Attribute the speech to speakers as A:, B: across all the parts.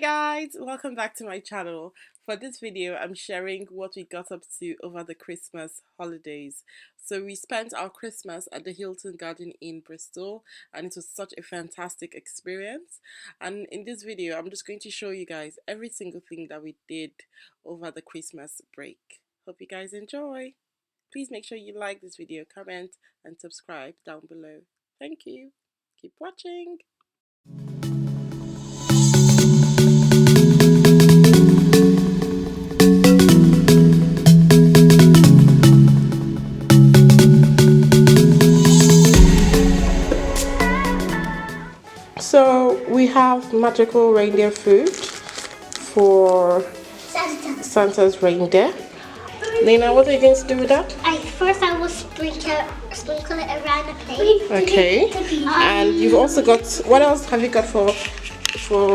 A: Guys, welcome back to my channel. For this video, I'm sharing what we got up to over the Christmas holidays. So we spent our Christmas at the Hilton Garden Inn Bristol, and it was such a fantastic experience. And in this video, I'm just going to show you guys every single thing that we did over the Christmas break. Hope you guys enjoy. Please make sure you like this video, comment and subscribe down below. Thank you. Keep watching. So we have magical reindeer food for Santa's reindeer. Lena, what are you going to do with that?
B: First I will sprinkle it around the plate.
A: Okay. And you've also got, what else have you got for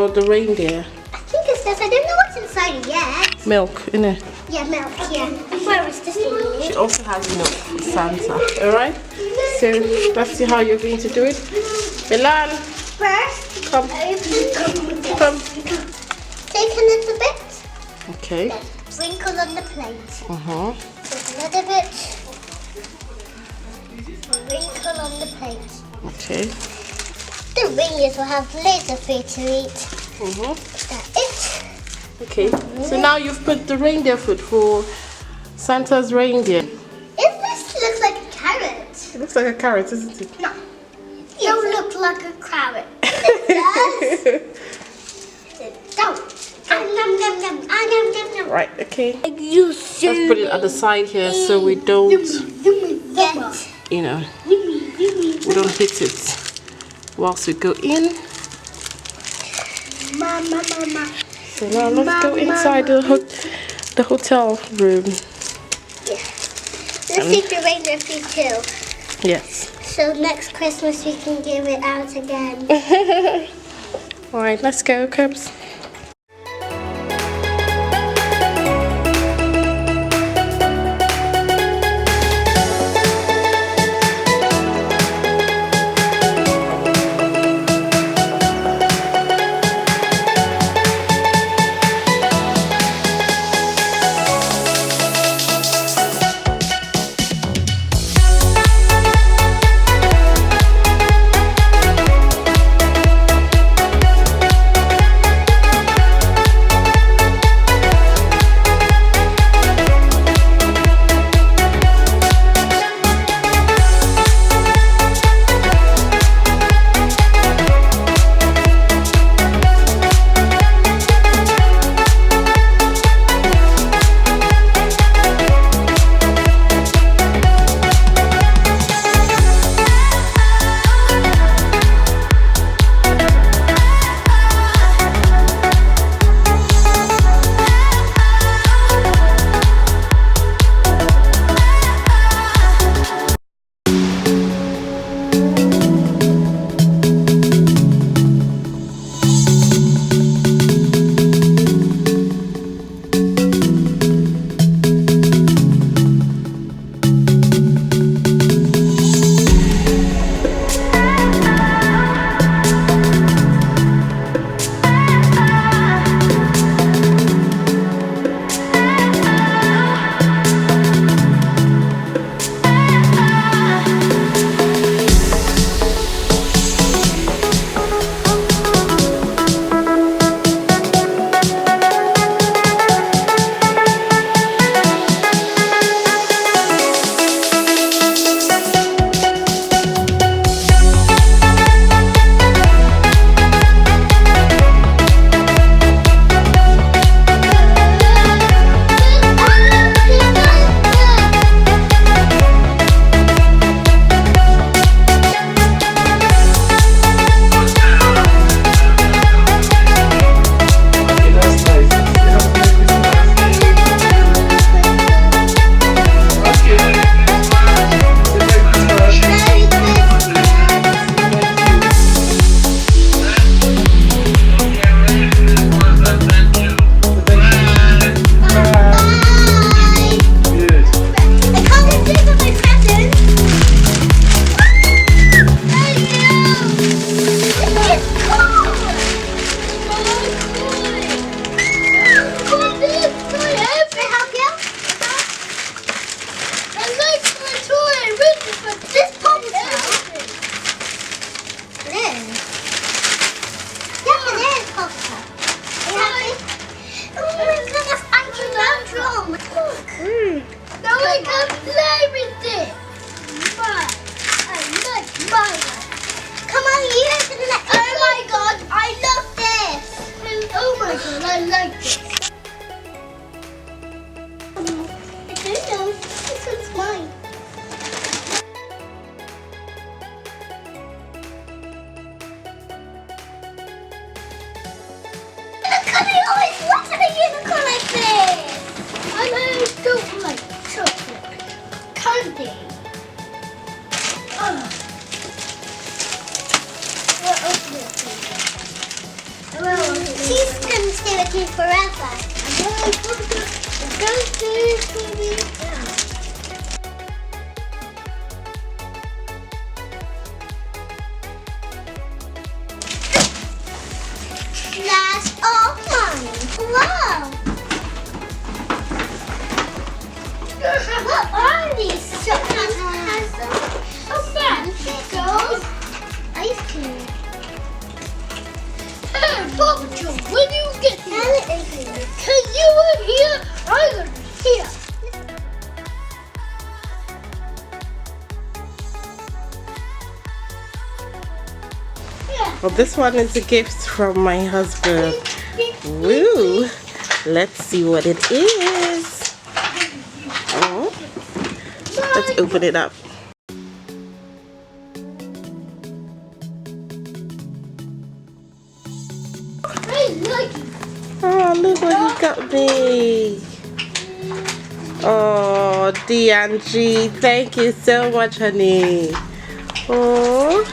A: the reindeer?
B: I think it's this. I don't know what's inside yet.
A: Milk, innit?
B: Yeah, milk, yeah. Where is this thing?
A: She also has milk for Santa. Alright? So let's see how you're going to do it. Milan!
B: First,
A: Come. Come.
B: Take a little bit.
A: Okay.
B: Then sprinkle on the plate. Take another bit. Sprinkle on the plate.
A: Okay.
B: The reindeers will have loads of food to eat. Is that it?
A: Okay. So now you've put the reindeer food for Santa's reindeer.
B: This looks like a carrot.
A: It looks like a carrot, isn't it?
B: No. It don't look like a carrot. It does. It don't.
A: Right, okay.
B: You
A: Let's put it at the side here so we don't, you know, we don't hit it whilst we go in.
B: Mama.
A: So now let's go inside the hotel room.
B: Yeah. Let's take the reindeer food too.
A: Yes.
B: So next Christmas we can give it out again.
A: Alright, let's go, Cubs.
B: always wanted a unicorn like this. And I don't like chocolate candy. She's going to stay with me forever. That's all mine. Wow. What are these? Sometimes has some. Oh, man. Goes ice cream. Hey, Papa Joe, when you get here? Because you were here, I was here.
A: Well, this one is a gift from my husband. Woo! Let's see what it is. Oh, let's open it up. Oh, look what he got me. Oh, D&G, thank you so much, honey. Oh,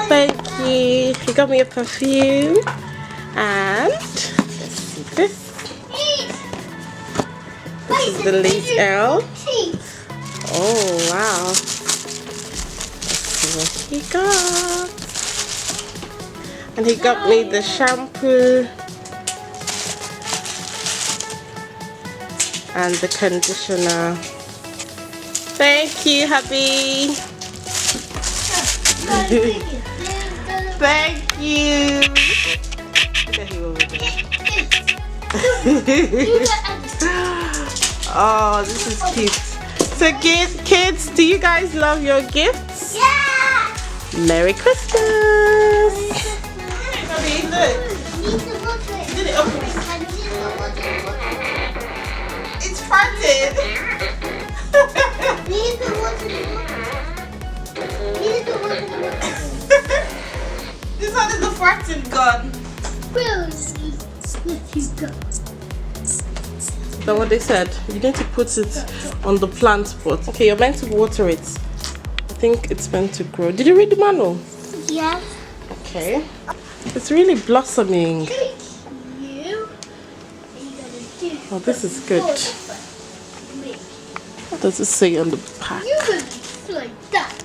A: thank you. He got me a perfume. And let's see this. This is the lace L. Oh, wow. Let's see what he got. And he got me the shampoo and the conditioner. Thank you, hubby. Thank you. Look at him over there. Oh, this is cute. So kids, do you guys love your gifts?
B: Yeah!
A: Merry Christmas! Hubby, look. Did it open? It's farted. This one is the farting gun. Is that what they said? You need to put it on the plant pot. Okay, you're meant to water it. I think it's meant to grow. Did you read the manual?
B: Yeah.
A: Okay. It's really blossoming. Oh, this is good. What does it say on the pack?
B: You can like that.